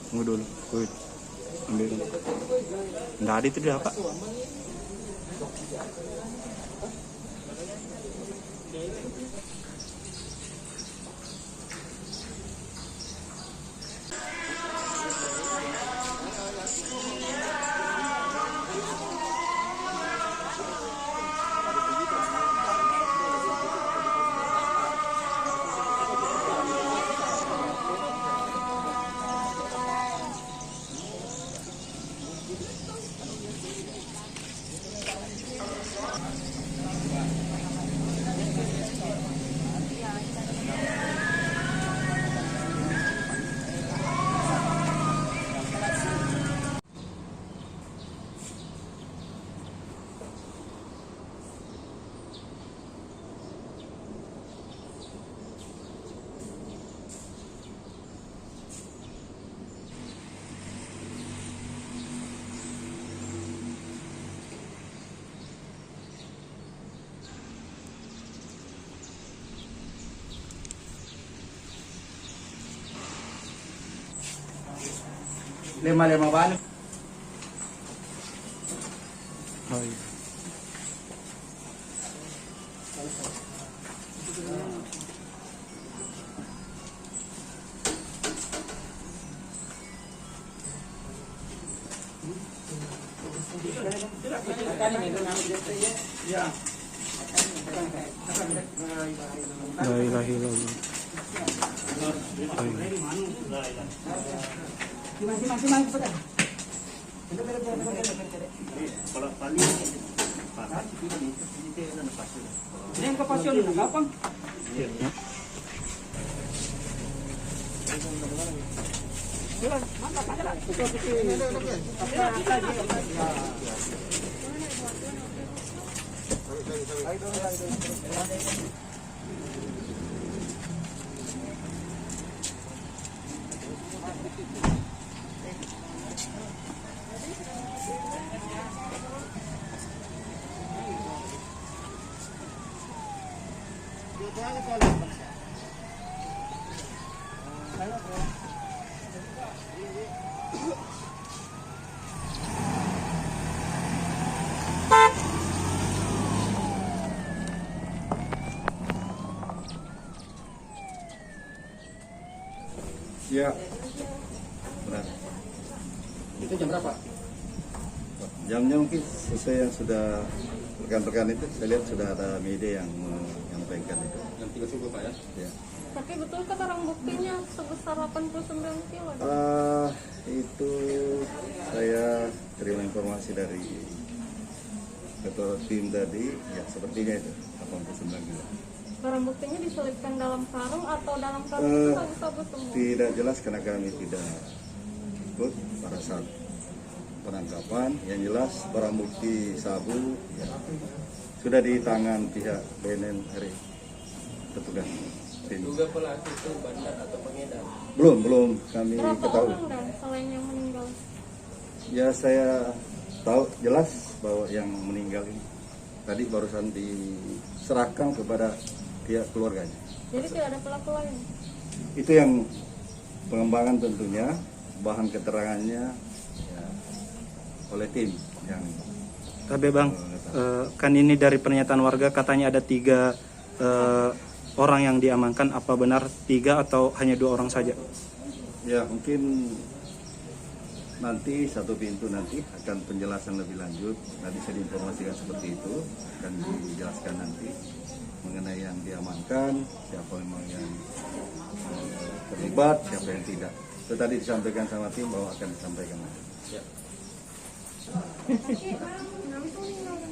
Tunggu dulu. Wait. Ambil dulu. Nggak ada itu dia, Pak. Lima balik. Oh iya. La ilaha illallah. Ini yang kepasyon itu gampang. Ya, benar. Itu jam berapa? Jamnya mungkin sesuai yang sudah rekan-rekan itu, saya lihat sudah ada media yang menyampaikan itu. Jam 3 subuh Pak ya? Ya. Tapi betul kata barang buktinya sebesar 89 kilo? Itu saya terima informasi dari ketua tim tadi, ya sepertinya itu 89 kilo. Barang buktinya diselipkan dalam karung atau dalam karung itu sabu-sabu semua? Tidak jelas karena kami tidak ikut pada saat penangkapan. Yang jelas barang bukti sabu ya, sudah di tangan pihak BNN RI, petugas. Juga pelaku itu bandar atau pengedar? Belum kami Berapa ketahui. orang dan selain yang meninggal? Ya saya tahu jelas bahwa yang meninggal ini tadi barusan diserahkan kepada pihak keluarganya. Jadi tidak ada pelaku lain? Itu yang pengembangan tentunya, bahan keterangannya ya, oleh tim yang. Tapi Bang, kan ini dari pernyataan warga katanya ada 3 orang yang diamankan. Apa benar 3 atau hanya 2 orang saja? Ya mungkin nanti satu pintu nanti akan penjelasan lebih lanjut. Nanti saya diinformasikan seperti itu, akan dijelaskan nanti mengenai yang diamankan, siapa memang yang terlibat, siapa yang tidak. Itu tadi disampaikan sama tim bahwa akan disampaikan nanti. Ya. Tapi orang nggak bisa meninggal kan?